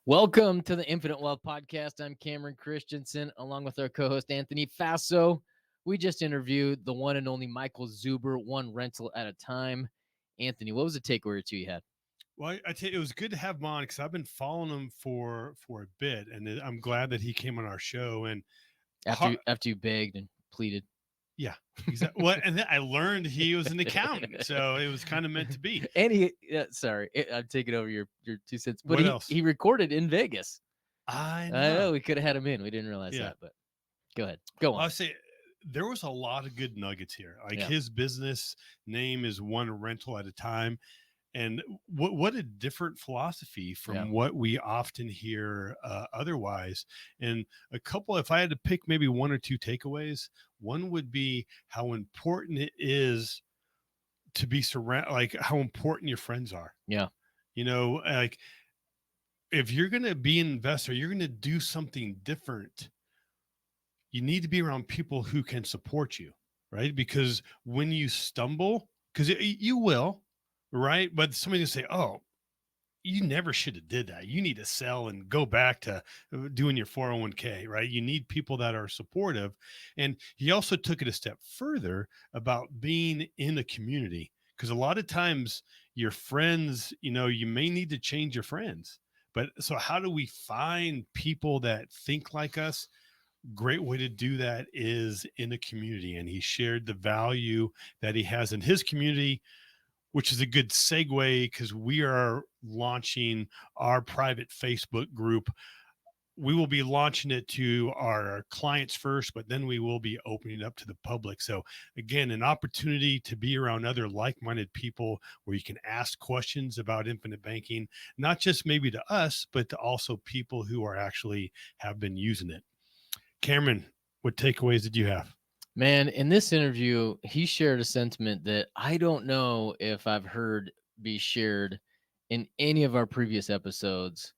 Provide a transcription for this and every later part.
Welcome to the Infinite Wealth Podcast. I'm Cameron Christensen, along with our co-host Anthony Faso. We just interviewed the one and only Michael Zuber, one rental at a time. Anthony, what was the takeaway or two you had? Well, I tell you, it was good to have him on because I've been following him for a bit, and I'm glad that he came on our show. And After you begged and pleaded. Yeah, exactly. Well, and then I learned he was an accountant, so it was kind of meant to be. And I'm taking over your 2 cents. But What else? he recorded in Vegas. I I know know. we could have had him in. We didn't realize that, but go ahead. Go on. I'll say there was a lot of good nuggets here. Like Yeah. his business name is One Rental at a Time. And what a different philosophy from what we often hear otherwise. And if I had to pick maybe one or two takeaways, one would be how important it is to be surrounded, like how important your friends are. Yeah. You know, like if you're going to be an investor, you're going to do something different. You need to be around people who can support you, right? Because when you stumble, because you will, right? But somebody will say, "Oh, you never should have did that. You need to sell and go back to doing your 401k," right? You need people that are supportive. And he also took it a step further about being in a community, because a lot of times your friends, you may need to change your friends. But so how do we find people that think like us? Great way to do that is in a community. And he shared the value that he has in his community, which is a good segue because we are launching our private Facebook group. We will be launching it to our clients first, but then we will be opening it up to the public. So again, an opportunity to be around other like-minded people where you can ask questions about infinite banking, not just maybe to us, but to also people who are actually have been using it. Cameron, what takeaways did you have? Man, in this interview, he shared a sentiment that I don't know if I've heard be shared in any of our previous episodes.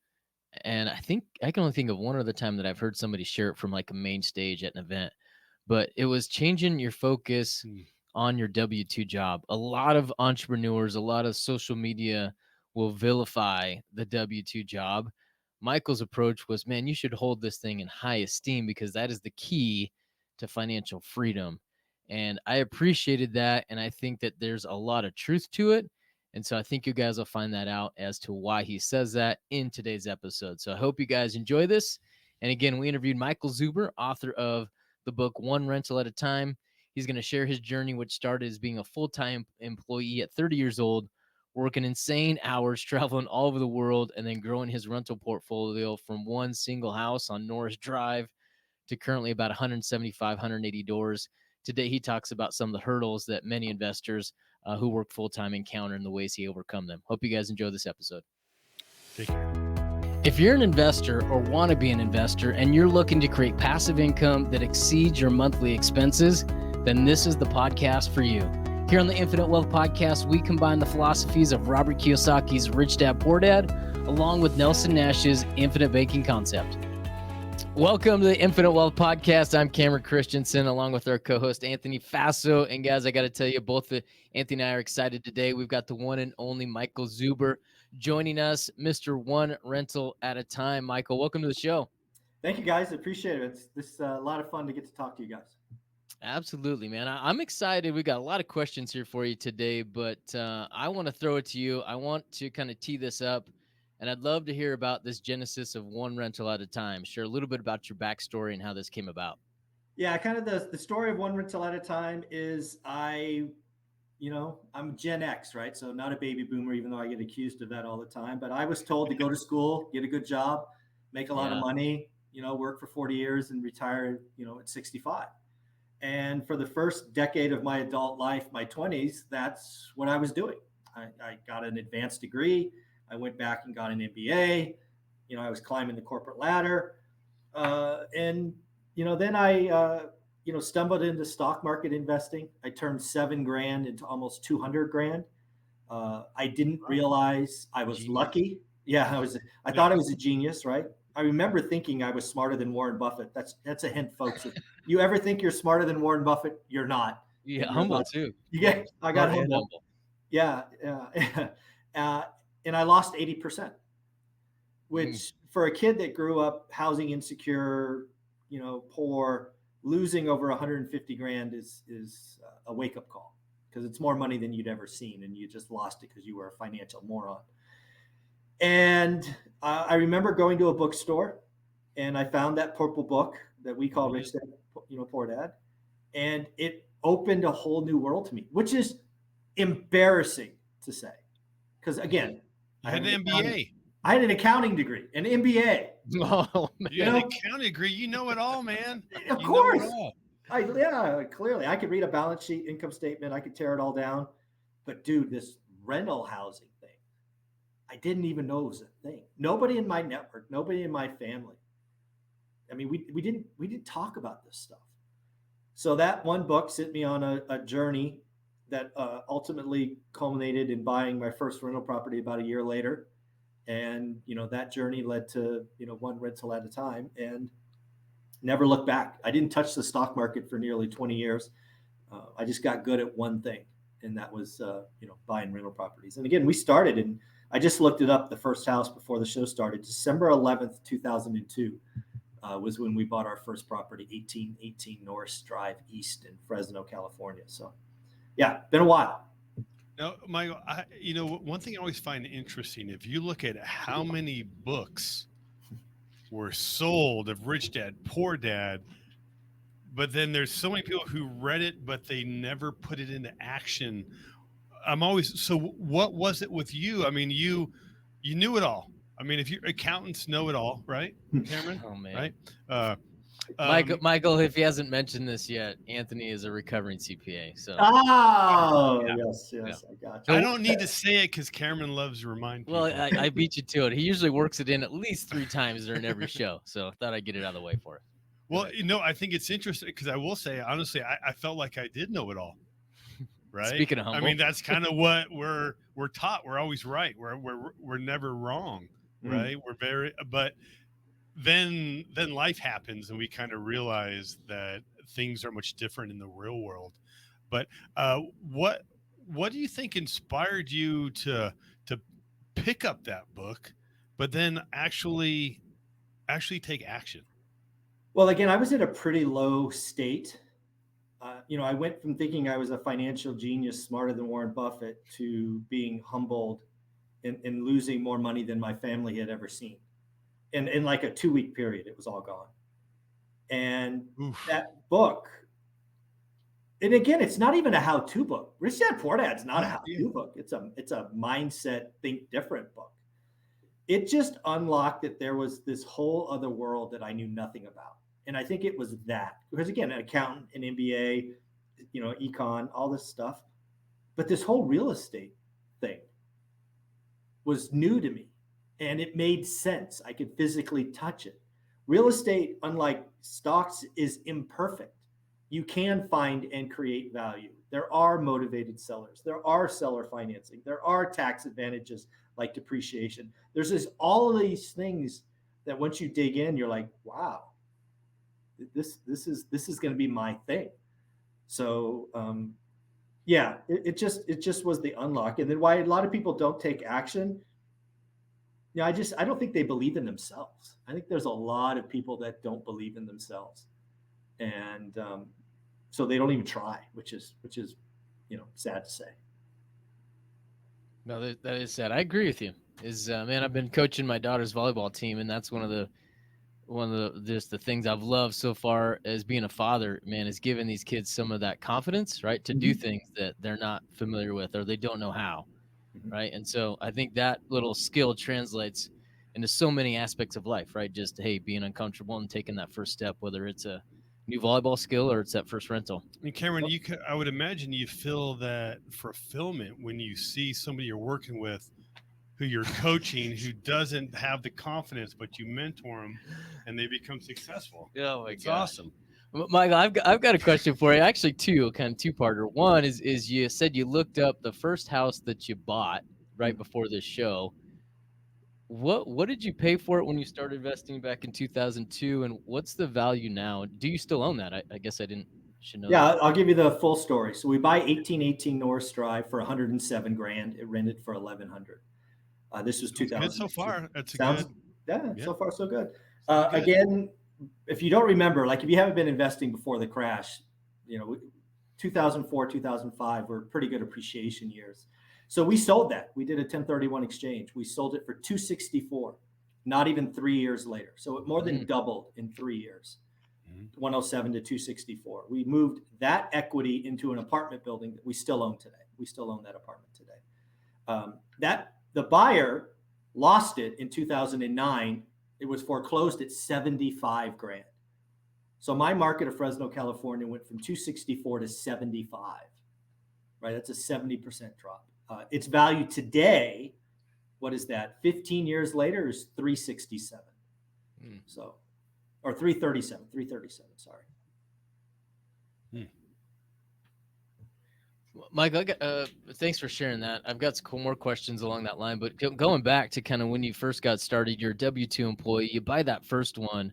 And I think I can only think of one other time that I've heard somebody share it from like a main stage at an event, but it was changing your focus on your W-2 job. A lot of entrepreneurs, a lot of social media will vilify the W-2 job. Michael's approach was, man, you should hold this thing in high esteem because that is the key to financial freedom. And I appreciated that. And I think that there's a lot of truth to it. And so I think you guys will find that out as to why he says that in today's episode. So I hope you guys enjoy this. And again, we interviewed Michael Zuber, author of the book One Rental at a Time. He's going to share his journey, which started as being a full-time employee at 30 years old, working insane hours, traveling all over the world, and then growing his rental portfolio from one single house on Norris Drive to currently about 175, 180 doors. Today, he talks about some of the hurdles that many investors who work full-time encounter and the ways he overcome them. Hope you guys enjoy this episode. Take care. If you're an investor or want to be an investor and you're looking to create passive income that exceeds your monthly expenses, then this is the podcast for you. Here on the Infinite Wealth Podcast, we combine the philosophies of Robert Kiyosaki's Rich Dad Poor Dad, along with Nelson Nash's infinite banking concept. Welcome to the Infinite Wealth Podcast. I'm Cameron Christensen, along with our co-host Anthony Faso. And guys, I got to tell you, both Anthony and I are excited today. We've got the one and only Michael Zuber joining us, Mr. One Rental at a Time. Michael, welcome to the show. Thank you, guys. Appreciate it. It's a lot of fun to get to talk to you guys. Absolutely, man. I'm excited. We got a lot of questions here for you today, but I want to throw it to you. I want to kind of tee this up. And I'd love to hear about this genesis of One Rental at a Time. Share a little bit about your backstory and how this came about. Yeah, kind of the story of One Rental at a Time is I'm Gen X, right? So not a baby boomer, even though I get accused of that all the time. But I was told to go to school, get a good job, make a lot of money, work for 40 years and retire, at 65. And for the first decade of my adult life, my 20s, that's what I was doing. I got an advanced degree. I went back and got an MBA. I was climbing the corporate ladder. Then I, stumbled into stock market investing. I turned $7,000 into almost $200,000. I didn't realize I was lucky. Yeah, I thought I was a genius, right? I remember thinking I was smarter than Warren Buffett. That's a hint, folks. If you ever think you're smarter than Warren Buffett, you're not. Yeah, humble too. I got humble. Yeah. And I lost 80%, which for a kid that grew up housing insecure, poor, losing over 150 grand is a wake up call, because it's more money than you'd ever seen, and you just lost it because you were a financial moron. And I remember going to a bookstore, and I found that purple book that we call Rich Dad, Poor Dad, and it opened a whole new world to me, which is embarrassing to say, because again, You had an MBA. I had an accounting degree, an MBA. Oh, You had an accounting degree. You know it all, man. Of You course. know it all. Clearly. I could read a balance sheet, income statement. I could tear it all down. But dude, this rental housing thing, I didn't even know it was a thing. Nobody in my network, nobody in my family. I mean, we didn't talk about this stuff. So that one book sent me on a journey that ultimately culminated in buying my first rental property about a year later. And, that journey led to, one rental at a time, and never looked back. I didn't touch the stock market for nearly 20 years. I just got good at one thing, and that was, buying rental properties. And again, we started, and I just looked it up, the first house before the show started, December 11th, 2002. Was when we bought our first property, 1818 Norris Drive East in Fresno, California. So, yeah, been a while. Now, Michael, one thing I always find interesting, if you look at how many books were sold of Rich Dad, Poor Dad, but then there's so many people who read it, but they never put it into action. So what was it with you? I mean, you knew it all. I mean, if your accountants know it all, right, Cameron? Oh man, right? Michael, if he hasn't mentioned this yet, Anthony is a recovering CPA. So, yes, yeah. I got you. I don't need to say it because Cameron loves to remind people. Well, I beat you to it. He usually works it in at least 3 times during every show, so I thought I'd get it out of the way for it. Well, I think it's interesting because I will say, honestly, I felt like I did know it all. Right. Speaking of humble, I mean, that's kind of what we're taught. We're always right. We're never wrong. Right. We're but then life happens and we kind of realize that things are much different in the real world. But what do you think inspired you to pick up that book, but then actually take action? Well, again, I was in a pretty low state. I went from thinking I was a financial genius, smarter than Warren Buffett, to being humbled and losing more money than my family had ever seen. In like a 2-week period, it was all gone. And that book, and again, it's not even a how-to book. Rich Dad Poor Dad's not a how-to book. It's a mindset, think different book. It just unlocked that there was this whole other world that I knew nothing about. And I think it was that, because again, an accountant, an MBA, econ, all this stuff. But this whole real estate thing was new to me, and it made sense. I could physically touch it. Real estate, unlike stocks, is imperfect. You can find and create value. There are motivated sellers. There are seller financing. There are tax advantages like depreciation. There's all of these things that once you dig in, you're like, wow, this is going to be my thing. So it just was the unlock. And then why a lot of people don't take action. I don't think they believe in themselves. I think there's a lot of people that don't believe in themselves, and so they don't even try, which is sad to say. No, that is sad. I agree with you. Man, I've been coaching my daughter's volleyball team, and that's one of the just the things I've loved so far as being a father, man, is giving these kids some of that confidence, right, to do things that they're not familiar with or they don't know how, right? And so I think that little skill translates into so many aspects of life, right? Just, hey, being uncomfortable and taking that first step, whether it's a new volleyball skill or it's that first rental. I mean, Cameron, I would imagine you feel that fulfillment when you see somebody you're working with who you're coaching who doesn't have the confidence, but you mentor them and they become successful. Oh my It's gosh. awesome. Michael, I've got a question for you. Actually, two-parter. One is you said you looked up the first house that you bought right before this show. What did you pay for it when you started investing back in 2002, and what's the value now? Do you still own that? I guess should know. Yeah, that. I'll give you the full story. So we buy 1818 Norris Drive for 107 grand. It rented for 1100. This was 2000. Good so far. That's Yeah, Yeah. so far so good. Sounds good. Again, if you don't remember, like if you haven't been investing before the crash, you know, 2004, 2005 were pretty good appreciation years. So we sold that. We did a 1031 exchange. We sold it for 264, not even 3 years later. So it more than Mm, doubled in 3 years, Mhm. 107 to 264. We moved that equity into an apartment building that we still own today. We still own that apartment today. That the buyer lost it in 2009. It was foreclosed at 75 grand. So my market of Fresno, California went from 264 to 75, right? That's a 70% drop. Its value today, what is that? 15 years later is 367. mm. So, or 337, 337, sorry. Hmm. Michael, thanks for sharing that. I've got some more questions along that line, but going back to kind of when you first got started, you're a W-2 employee, you buy that first one.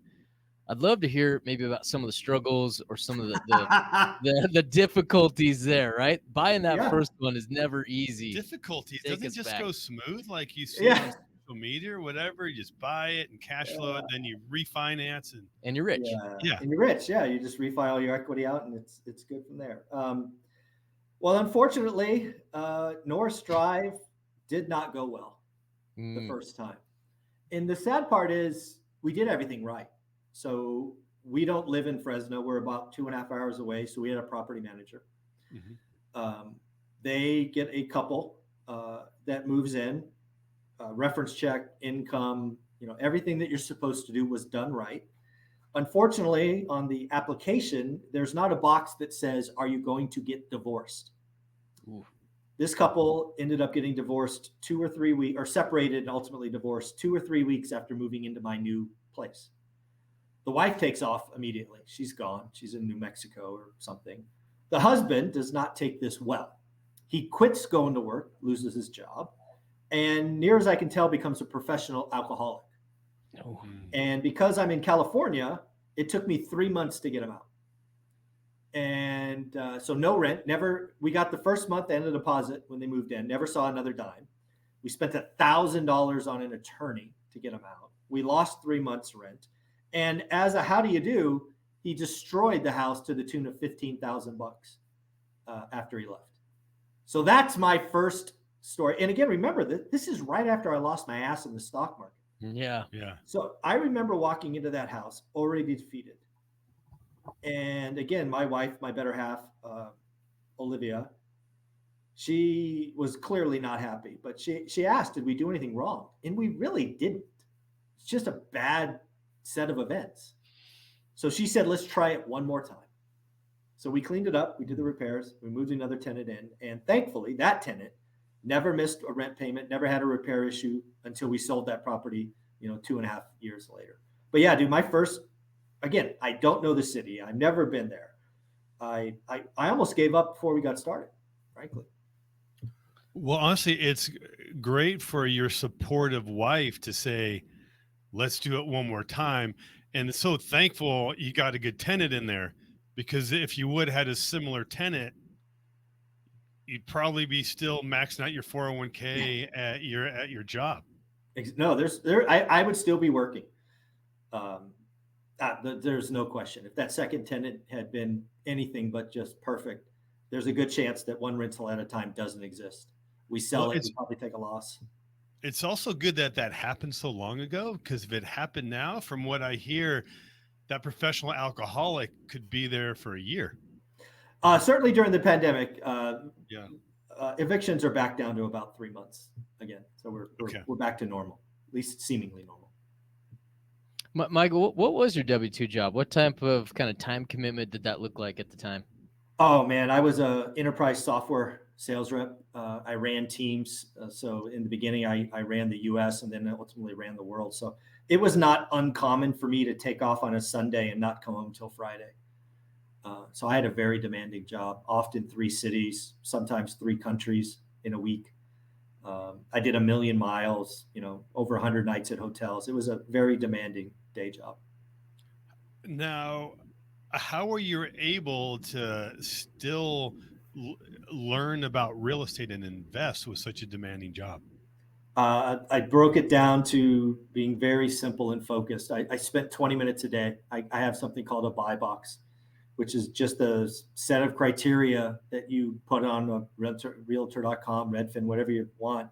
I'd love to hear maybe about some of the struggles or some of the difficulties there, right? Buying that Yeah, first one is never easy. Difficulties Take doesn't us just back. go smooth like you see yeah, on social media or whatever. You just buy it and cash flow it, then you refinance and And you're rich. yeah. yeah. And you're rich. Yeah, you just refi all your equity out, and it's good from there. Well, unfortunately, Norris Drive did not go well the Mm, first time. And the sad part is we did everything right. So we don't live in Fresno. We're about 2.5 hours away. So we had a property manager. Mhm. Um, they get a couple that moves in, reference check, income, everything that you're supposed to do was done right. Unfortunately, on the application, there's not a box that says, "Are you going to get divorced?" ooh, This couple ended up getting divorced 2 or 3 weeks, or separated and ultimately divorced 2 or 3 weeks after moving into my new place. The wife takes off immediately. She's gone. She's in New Mexico or something. The husband does not take this well. He quits going to work, loses his job, and near as I can tell, becomes a professional alcoholic. oh, Mm. And because I'm in California, it took me 3 months to get him out. And so no rent. Never. We got the first month and a deposit when they moved in. Never saw another dime. We spent $1,000 on an attorney to get him out. We lost 3 months rent. And as a how do you do, he destroyed the house to the tune of 15,000 bucks after he left. So that's my first story. And again, remember that this is right after I lost my ass in the stock market. yeah. Yeah. So I remember walking into that house already defeated. And again, my wife, my better half, Olivia, she was clearly not happy, but she asked, "Did we do anything wrong?" And we really didn't. It's just a bad set of events. So she said, "Let's try it one more time." So we cleaned it up, we did the repairs, we moved another tenant in, and thankfully that tenant never missed a rent payment, never had a repair issue until we sold that property, 2.5 years later. But yeah, dude, my first, again, I don't know the city. I've never been there. I almost gave up before we got started, frankly. Well, honestly, it's great for your supportive wife to say, let's do it one more time. And so thankful you got a good tenant in there because if you would have had a similar tenant, you'd probably be still maxing out your 401k at your job. No, I would still be working. Um, there's no question. If that second tenant had been anything but just perfect, there's a good chance that one rental at a time doesn't exist. We Well, sell it, we probably take a loss. it's also good that that happened so long ago because if it happened now, from what I hear, that professional alcoholic could be there for a year. Certainly during the pandemic, Yeah. evictions are back down to about 3 months again. So Okay. we're back to normal, at least seemingly normal. Michael, what was your W-2 job? What type of kind of time commitment did that look like at the time? Oh man, I was a enterprise software sales rep. I ran teams. So in the beginning, I ran the U.S. and then ultimately ran the world. So it was not uncommon for me to take off on a Sunday and not come home until Friday. So I had a very demanding job, often 3 cities, sometimes 3 countries in a week. I did 1 million miles, over 100 nights at hotels. It was a very demanding day job. Now, how are you able to still l- learn about real estate and invest with such a demanding job? I broke it down to being very simple and focused. I spent 20 minutes a day. I have something called a buy box, which is just a set of criteria that you put on a realtor.com, Redfin, whatever you want.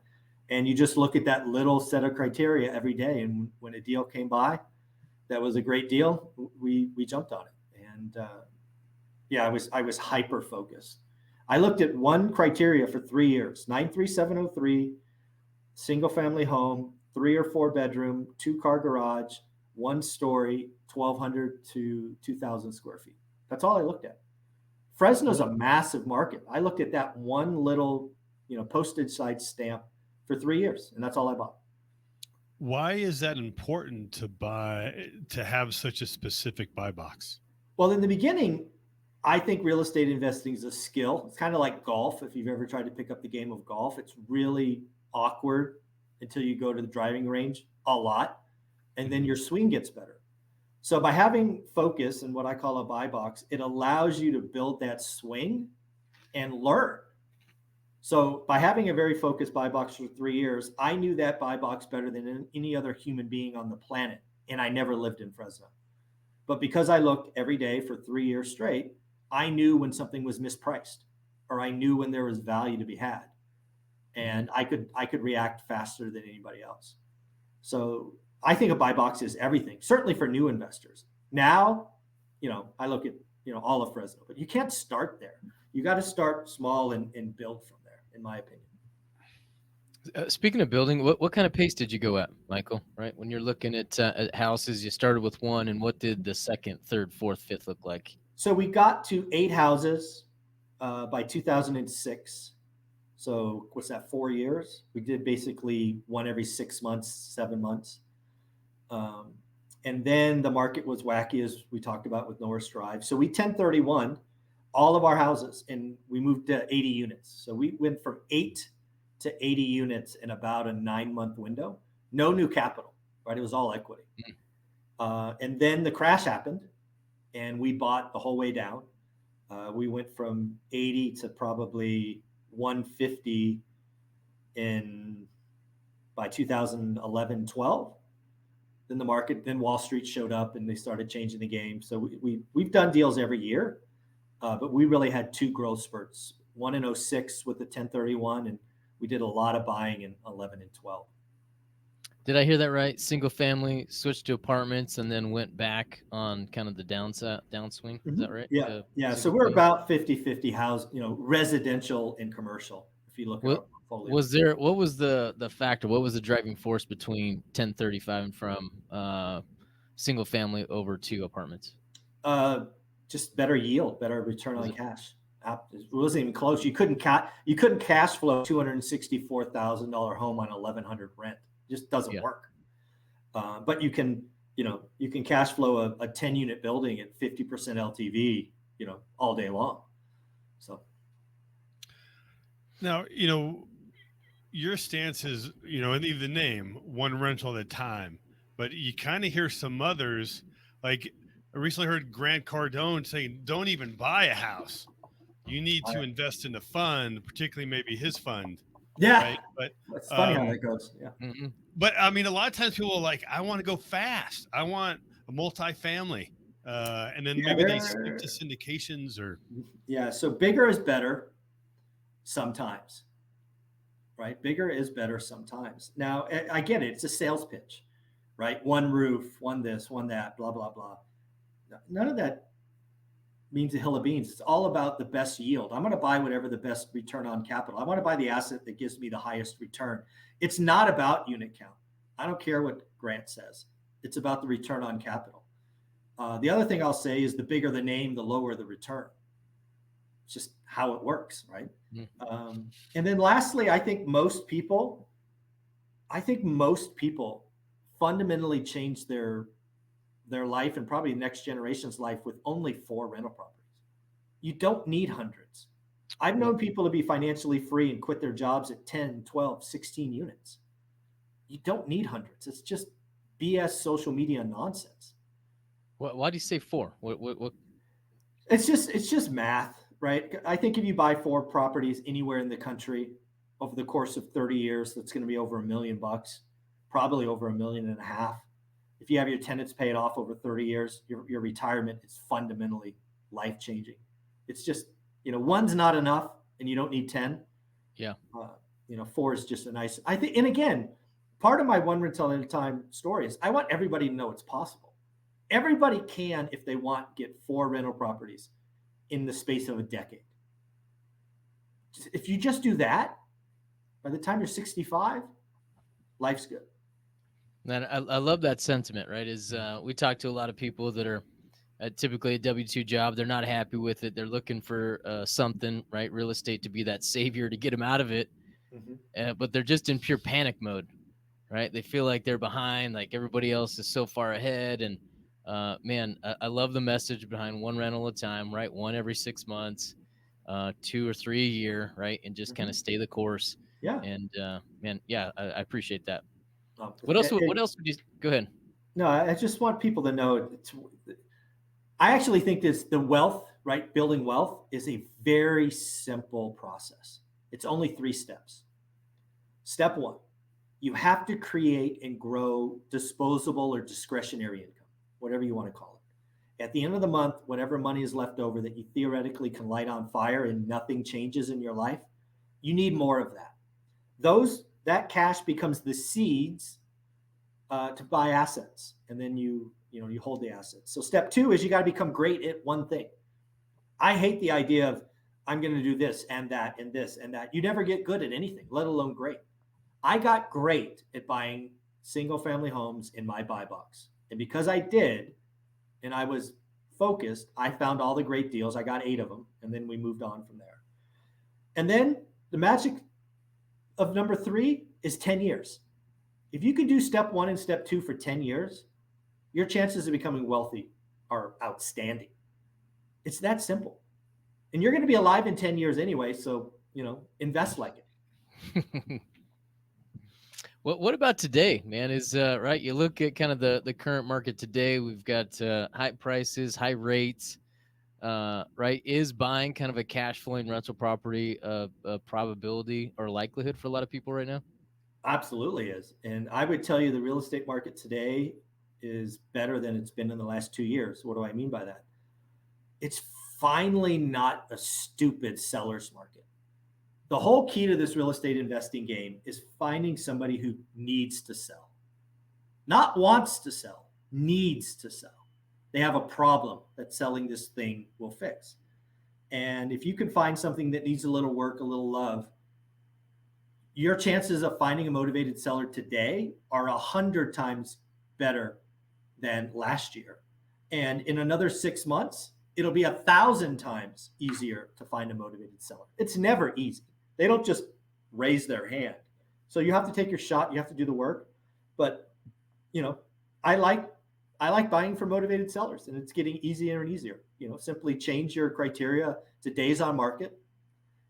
And you just look at that little set of criteria every day. And when a deal came by, that was a great deal, we jumped on it. And yeah, I was hyper focused. I looked at one criteria for 3 years: 93703, single family home, 3 or 4 bedroom, 2 car garage, 1 story, 1,200 to 2,000 square feet. That's all I looked at. Fresno's a massive market. I looked at that one little, postage size stamp for 3 years, and that's all I bought. Why is that important to have such a specific buy box? Well, in the beginning, I think real estate investing is a skill. It's kind of like golf. If you've ever tried to pick up the game of golf, it's really awkward until you go to the driving range a lot, and then your swing gets better. So by having focus and what I call a buy box, it allows you to build that swing and learn. So by having a very focused buy box for 3 years, I knew that buy box better than any other human being on the planet, and I never lived in Fresno. But because I looked every day for 3 years straight, I knew when something was mispriced, or I knew when there was value to be had, and I could react faster than anybody else. So I think a buy box is everything, certainly for new investors. Now, I look at all of Fresno, but you can't start there. You got to start small and build from there, in my opinion. Speaking of building, what kind of pace did you go at, Michael? Right, when you're looking at houses, you started with one, and what did the second, third, fourth, fifth look like? So we got to 8 houses by 2006. So what's that? 4 years. We did basically one every 6 months, 7 months. Um, and then the market was wacky, as we talked about with Norris Drive. So we 1031 all of our houses, and we moved to 80 units. So we went from 8 to 80 units in about a 9 month window. No new capital, right? It was all equity. And then the crash happened, and we bought the whole way down. We went from 80 to probably 150 in by 2011, 12. Then Wall Street showed up and they started changing the game. So we've done deals every year, but we really had two growth spurts: one in '06 with the 1031, and we did a lot of buying in 11 and 12. Did I hear that right? Single family, switched to apartments, and then went back on kind of the downswing. Is that right? Yeah, To yeah. So single we're family. about 50-50 house, residential and commercial. If you look at our What portfolio, what was the factor? What was the driving force between 1035 and from single family over to apartments? uh, just better yield, better return Was on it? cash. It wasn't even close. You couldn't cash flow $264,000 home on 1,100 rent. It just doesn't Yeah. work. But you can cash flow a 10 unit building at 50% LTV, all day long. So Now, your stance is, in the name, one rental at a time, but you kind of hear some others, like I recently heard Grant Cardone saying, don't even buy a house. You need to invest in a fund, particularly maybe his fund, yeah, right? But it's funny how um, that goes. Yeah. Hmm. but I mean, a lot of times people are like, I want to go fast. I want a multifamily. And then Yeah, maybe they skip to syndications or yeah. So bigger is better sometimes, right? Bigger is better sometimes. Now, I get it. It's a sales pitch, right? One roof, one this, one that, blah, blah, blah. None of that means a hill of beans. It's all about the best yield. I'm going to buy whatever the best return on capital. I want to buy the asset that gives me the highest return. It's not about unit count. I don't care what Grant says. It's about the return on capital. The other thing I'll say is the bigger the name, the lower the return. It's just how it works, right? And then lastly, I think most people fundamentally change their life and probably next generation's life with only 4 rental properties. You don't need hundreds. I've known people to be financially free and quit their jobs at 10, 12, 16 units. You don't need hundreds. It's just BS social media nonsense. Why do you say four? What? It's just math, right? I think if you buy 4 properties anywhere in the country over the course of 30 years, that's going to be over $1 million, probably over $1.5 million. If you have your tenants paid off over 30 years, your retirement is fundamentally life changing. It's just, one's not enough and you don't need 10. Yeah. Four is just a nice, I think. And again, part of my one rental at a time story is I want everybody to know it's possible. Everybody can, if they want, get 4 rental properties in the space of a decade. If you just do that, by the time you're 65, life's good. And I love that sentiment, right? Is we talk to a lot of people that are typically a W-2 job. They're not happy with it. They're looking for something, right? Real estate to be that savior to get them out of it. But they're just in pure panic mode, right? They feel like they're behind, like everybody else is so far ahead. And man, I love the message behind one rental at a time, right? One every 6 months, 2 or 3 a year, right? And just kind of stay the course. Yeah. And man, yeah, I appreciate that. Oh, What else would you go ahead? No, I just want people to know I actually think the wealth, right? Building wealth is a very simple process. It's only 3 steps. Step 1, you have to create and grow disposable or discretionary income, whatever you want to call it. At the end of the month, whatever money is left over that you theoretically can light on fire and nothing changes in your life, you need more of that. That cash becomes the seeds to buy assets, and then you hold the assets. So step 2 is you got to become great at one thing. I hate the idea of I'm going to do this and that and this and that. You never get good at anything, let alone great. I got great at buying single family homes in my buy box. And because I did, and I was focused, I found all the great deals. I got 8 of them, and then we moved on from there. And then the magic of number 3 is 10 years. If you can do step 1 and step 2 for 10 years, your chances of becoming wealthy are outstanding. It's that simple. And you're going to be alive in 10 years anyway, so, invest like it. What about today, man? Is right? You look at kind of the current market today. We've got high prices, high rates. Right? Is buying kind of a cash flowing rental property a probability or likelihood for a lot of people right now? Absolutely is. And I would tell you the real estate market today is better than it's been in the last 2 years. What do I mean by that? It's finally not a stupid seller's market. The whole key to this real estate investing game is finding somebody who needs to sell, not wants to sell, needs to sell. They have a problem that selling this thing will fix. And if you can find something that needs a little work, a little love, your chances of finding a motivated seller today are 100 times better than last year. And in another 6 months, it'll be 1,000 times easier to find a motivated seller. It's never easy. They don't just raise their hand. So you have to take your shot. You have to do the work. But, I like buying from motivated sellers, and it's getting easier and easier. Simply change your criteria to days on market.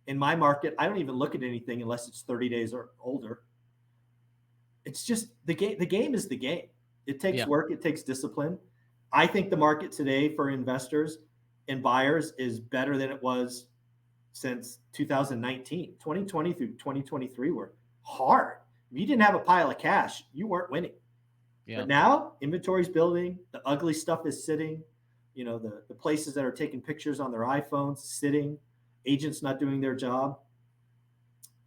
In my market, I don't even look at anything unless it's 30 days or older. It's just the game. The game is the game. It takes work. It takes discipline. I think the market today for investors and buyers is better than it was since 2019. 2020 through 2023 were hard. If you didn't have a pile of cash, you weren't winning. Yeah. But now inventory's building. The ugly stuff is sitting. The places that are taking pictures on their iPhones sitting. Agents not doing their job.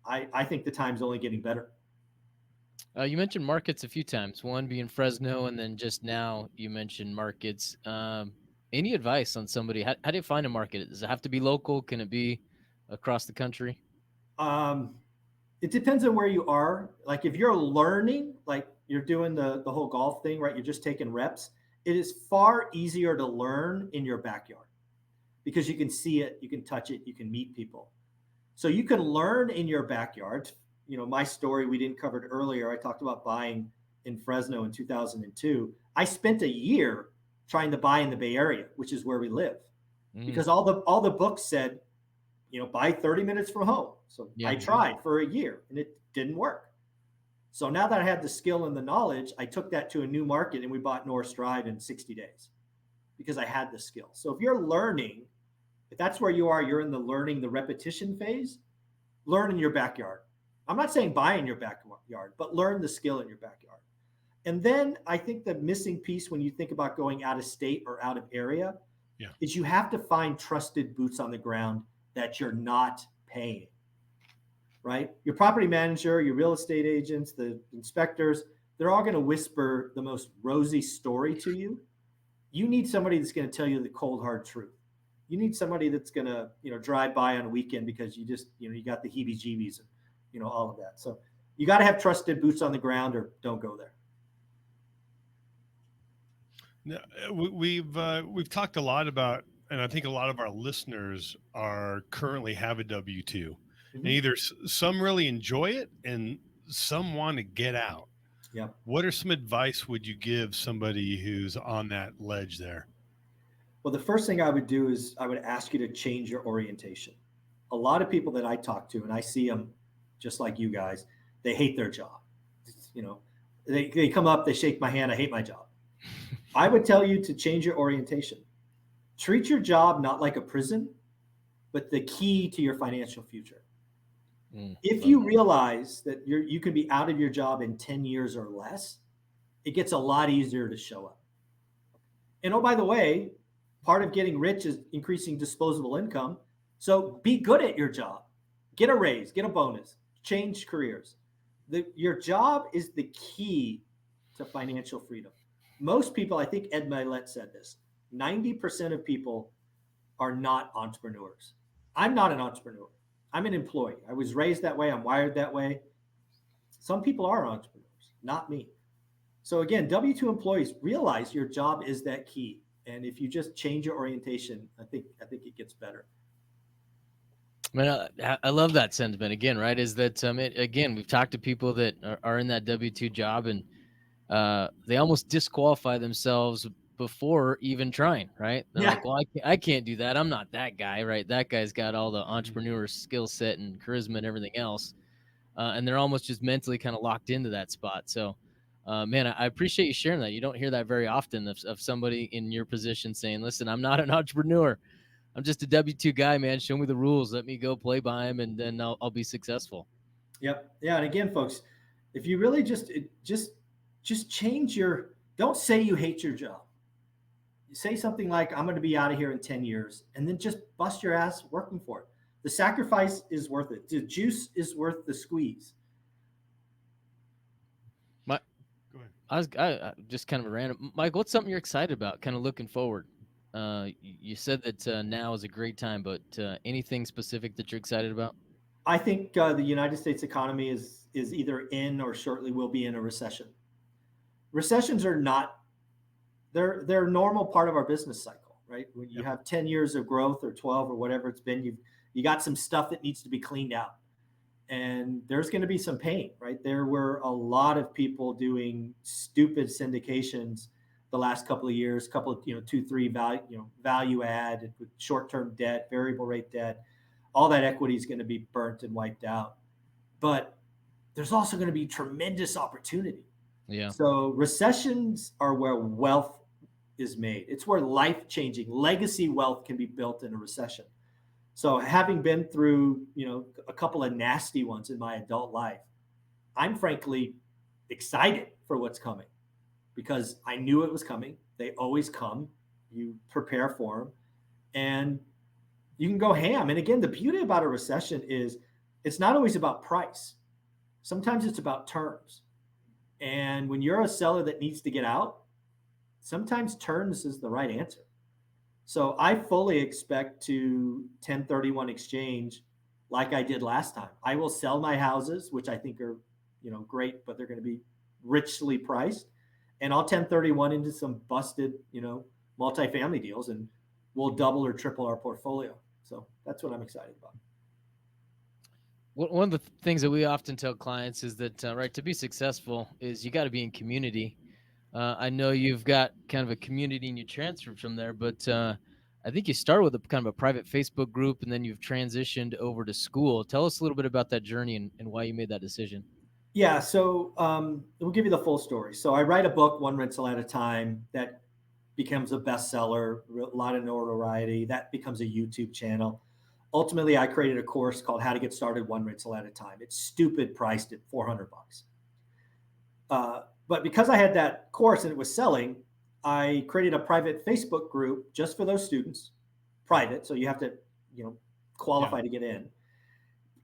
I think the time's only getting better. You mentioned markets a few times, one being Fresno, and then just now you mentioned markets. Any advice on somebody? How do you find a market? Does it have to be local? Can it be across the country? It depends on where you are. Like if you're learning, like you're doing the whole golf thing, right? You're just taking reps. It is far easier to learn in your backyard because you can see it, you can touch it, you can meet people. So you can learn in your backyard. My story we didn't cover it earlier. I talked about buying in Fresno in 2002. I spent a year trying to buy in the Bay Area, which is where we live, because all the books said, buy 30 minutes from home. So I tried for a year and it didn't work. So now that I had the skill and the knowledge, I took that to a new market and we bought Norris Drive in 60 days because I had the skill. So if you're learning, if that's where you are, you're in the learning, the repetition phase, learn in your backyard. I'm not saying buy in your backyard, but learn the skill in your backyard. And then I think the missing piece when you think about going out of state or out of area Yeah. is you have to find trusted boots on the ground that you're not paying, right? Your property manager, your real estate agents, the inspectors, they're all going to whisper the most rosy story to you. You need somebody that's going to tell you the cold hard truth. You need somebody that's going to, drive by on a weekend because you just, you got the heebie jeebies and, all of that. So you got to have trusted boots on the ground or don't go there. Now, we've talked a lot about, and I think a lot of our listeners are currently have a W-2, and either some really enjoy it and some want to get out. Yeah. What are some advice would you give somebody who's on that ledge there? Well, the first thing I would do is I would ask you to change your orientation. A lot of people that I talk to, and I see them just like you guys, they hate their job. They come up, they shake my hand, I hate my job. I would tell you to change your orientation. Treat your job not like a prison, but the key to your financial future. If you realize that you can be out of your job in 10 years or less, it gets a lot easier to show up. And oh, by the way, part of getting rich is increasing disposable income. So be good at your job. Get a raise, get a bonus, change careers. Your job is the key to financial freedom. Most people, I think Ed Milet said this, 90% of people are not entrepreneurs. I'm not an entrepreneur. I'm an employee. I was raised that way. I'm wired that way. Some people are entrepreneurs, not me. So again, W-2 employees, realize your job is that key. And if you just change your orientation, I think it gets better. Man, I love that sentiment again, right? Is that, again, we've talked to people that are in that W-2 job and they almost disqualify themselves before even trying, right? They're like, well, I can't do that. I'm not that guy, right? That guy's got all the entrepreneur skill set and charisma and everything else. And they're almost just mentally kind of locked into that spot. So, man, I appreciate you sharing that. You don't hear that very often of somebody in your position saying, listen, I'm not an entrepreneur. I'm just a W-2 guy, man. Show me the rules. Let me go play by him, and then I'll be successful. Yep. Yeah. And again, folks, if you really just change your, don't say you hate your job. You say something like, I'm going to be out of here in 10 years, and then just bust your ass working for it. The sacrifice is worth it. The juice is worth the squeeze. Go ahead. I just kind of a random, Mike, what's something you're excited about, kind of looking forward? You said that now is a great time, but anything specific that you're excited about? I think the United States economy is either in or shortly will be in a recession. Recessions are not, they're a normal part of our business cycle, right? When you have 10 years of growth or 12 or whatever it's been, you got some stuff that needs to be cleaned out. And there's going to be some pain, right? There were a lot of people doing stupid syndications the last couple of years, couple of, 2-3 value add with short-term debt, variable rate debt. All that equity is going to be burnt and wiped out. But there's also going to be tremendous opportunity. Yeah. So recessions are where wealth is made. It's where life-changing legacy wealth can be built in a recession. So having been through, a couple of nasty ones in my adult life, I'm frankly excited for what's coming because I knew it was coming. They always come. You prepare for them and you can go ham. And again, the beauty about a recession is it's not always about price. Sometimes it's about terms. And when you're a seller that needs to get out, sometimes terms is the right answer. So I fully expect to 1031 exchange like I did last time. I will sell my houses, which I think are, great, but they're going to be richly priced. And I'll 1031 into some busted, multifamily deals and we'll double or triple our portfolio. So that's what I'm excited about. One of the things that we often tell clients is that, right, to be successful is you got to be in community. I know you've got kind of a community and you transferred from there, but I think you started with a kind of a private Facebook group and then you've transitioned over to school. Tell us a little bit about that journey and why you made that decision. Yeah, so we'll give you the full story. So I write a book, One Rental at a Time, that becomes a bestseller, a lot of notoriety. That becomes a YouTube channel. Ultimately, I created a course called How to Get Started One Rental at a Time. It's stupid priced at $400. But because I had that course and it was selling, I created a private Facebook group just for those students, private. So you have to, Yeah. qualify to get in.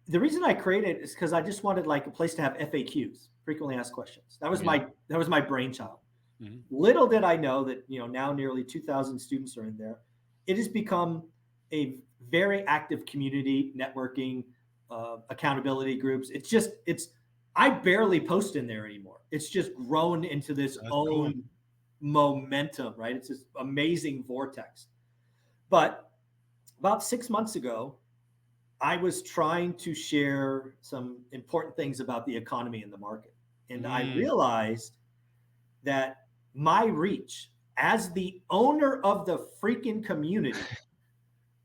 The reason I created it is because I just wanted like a place to have FAQs, frequently asked questions. That was my brainchild. Mm-hmm. Little did I know that now nearly 2,000 students are in there. It has become a very active community, networking, accountability groups. I barely post in there anymore. It's just grown into this That's cool. own momentum, right? It's this amazing vortex. But about 6 months ago, I was trying to share some important things about the economy and the market. And I realized that my reach as the owner of the freaking community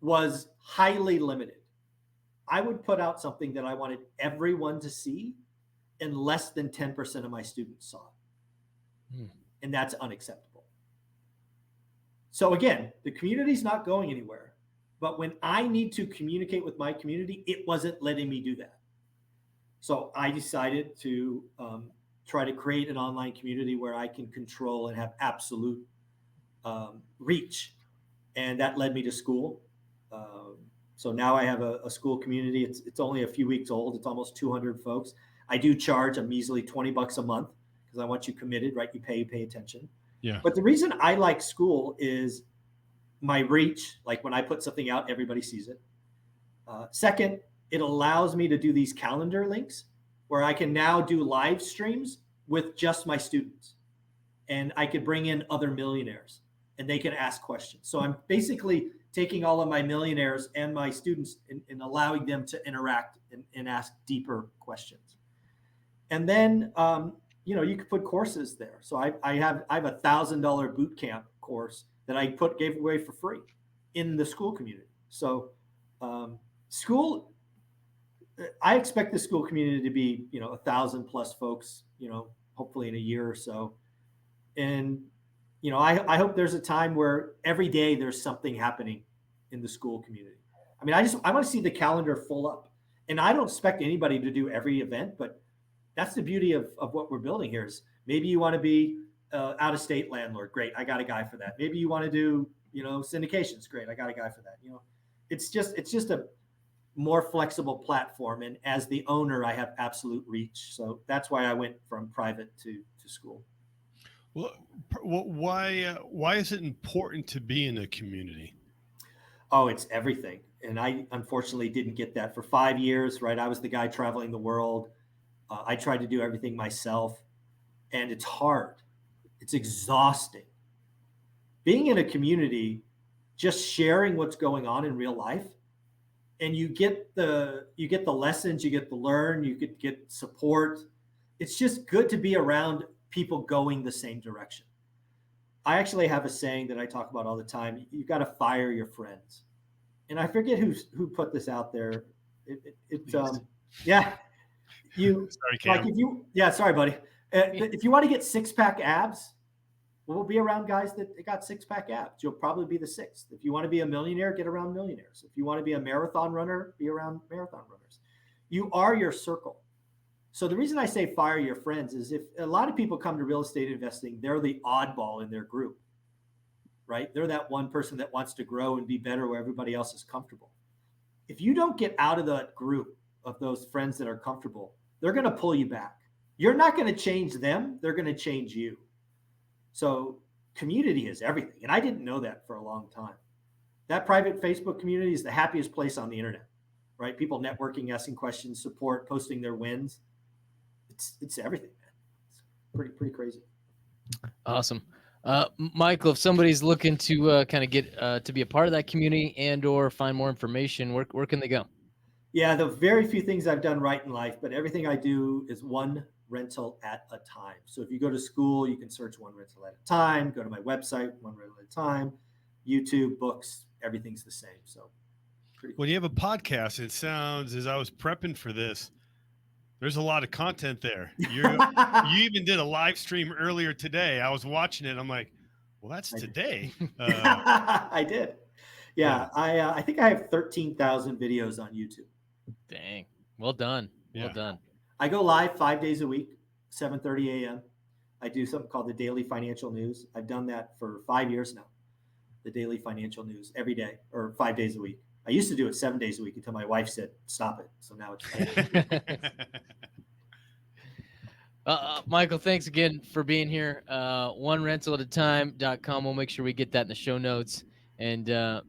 was highly limited. I would put out something that I wanted everyone to see, and less than 10% of my students saw it. And that's unacceptable. So again, the community's not going anywhere. But when I need to communicate with my community, it wasn't letting me do that. So I decided to try to create an online community where I can control and have absolute reach. And that led me to school. So now I have a school community. It's only a few weeks old. It's almost 200 folks. I do charge a measly $20 a month because I want you committed, right? You pay attention. Yeah. But the reason I like school is my reach. Like when I put something out, everybody sees it. Second, it allows me to do these calendar links where I can now do live streams with just my students. And I could bring in other millionaires and they can ask questions. So I'm basically taking all of my millionaires and my students and allowing them to interact and ask deeper questions. And then, you could put courses there. So I have $1,000 boot camp course that I gave away for free in the school community. So school, I expect the school community to be, 1,000 plus folks, hopefully in a year or so. And, I hope there's a time where every day there's something happening in the school community. I mean, I want to see the calendar full up. And I don't expect anybody to do every event, but that's the beauty of what we're building here is maybe you want to be out of state landlord. Great. I got a guy for that. Maybe you want to do, syndications. Great. I got a guy for that. It's just a more flexible platform. And as the owner, I have absolute reach. So that's why I went from private to school. Well, why is it important to be in a community? Oh, it's everything. And I unfortunately didn't get that for 5 years, right? I was the guy traveling the world. I tried to do everything myself, and it's hard. It's exhausting. Being in a community, just sharing what's going on in real life, and you get the lessons, you get to learn, you could get support. It's just good to be around people going the same direction. I actually have a saying that I talk about all the time. You've got to fire your friends. And I forget who put this out there. Yeah. Sorry, Cam. Sorry, buddy. If you want to get 6-pack abs, we'll be around guys that got 6-pack abs. You'll probably be the sixth. If you want to be a millionaire, get around millionaires. If you want to be a marathon runner, be around marathon runners. You are your circle. So the reason I say fire your friends is if a lot of people come to real estate investing, they're the oddball in their group, right? They're that one person that wants to grow and be better where everybody else is comfortable. If you don't get out of that group of those friends that are comfortable, they're going to pull you back. You're not going to change them. They're going to change you. So community is everything. And I didn't know that for a long time. That private Facebook community is the happiest place on the internet, right? People networking, asking questions, support, posting their wins. It's everything, man. It's pretty crazy. Awesome. Michael, if somebody's looking to kind of get to be a part of that community and or find more information, where can they go? Yeah, the very few things I've done right in life, but everything I do is one rental at a time. So if you go to school, you can search one rental at a time. Go to my website, one rental at a time. YouTube, books, everything's the same. So pretty cool. When you have a podcast, it sounds, as I was prepping for this, there's a lot of content there. You even did a live stream earlier today. I was watching it. I'm like, well, that's today. I did. Yeah, I think I have 13,000 videos on YouTube. Dang. Well done. Well Yeah. done. I go live 5 days a week, 7:30 a.m. I do something called the Daily Financial News. I've done that for 5 years now. The Daily Financial News every day or 5 days a week. I used to do it 7 days a week until my wife said, stop it. So now it's Michael, thanks again for being here. OneRentalAtAtime.com. We'll make sure we get that in the show notes. And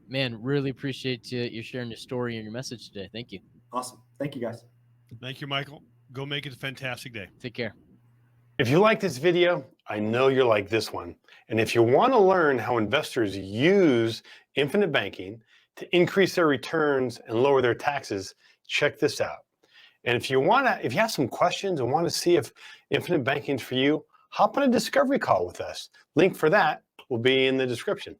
man, really appreciate you sharing your story and your message today. Thank you. awesome. Thank you, guys. Thank you, Michael. Go make it a fantastic day. Take care. If you like this video, I know you're like this one. And if you want to learn how investors use infinite banking to increase their returns and lower their taxes, check this out. And if you have some questions and want to see if infinite banking is for you, hop on a discovery call with us. Link for that will be in the description.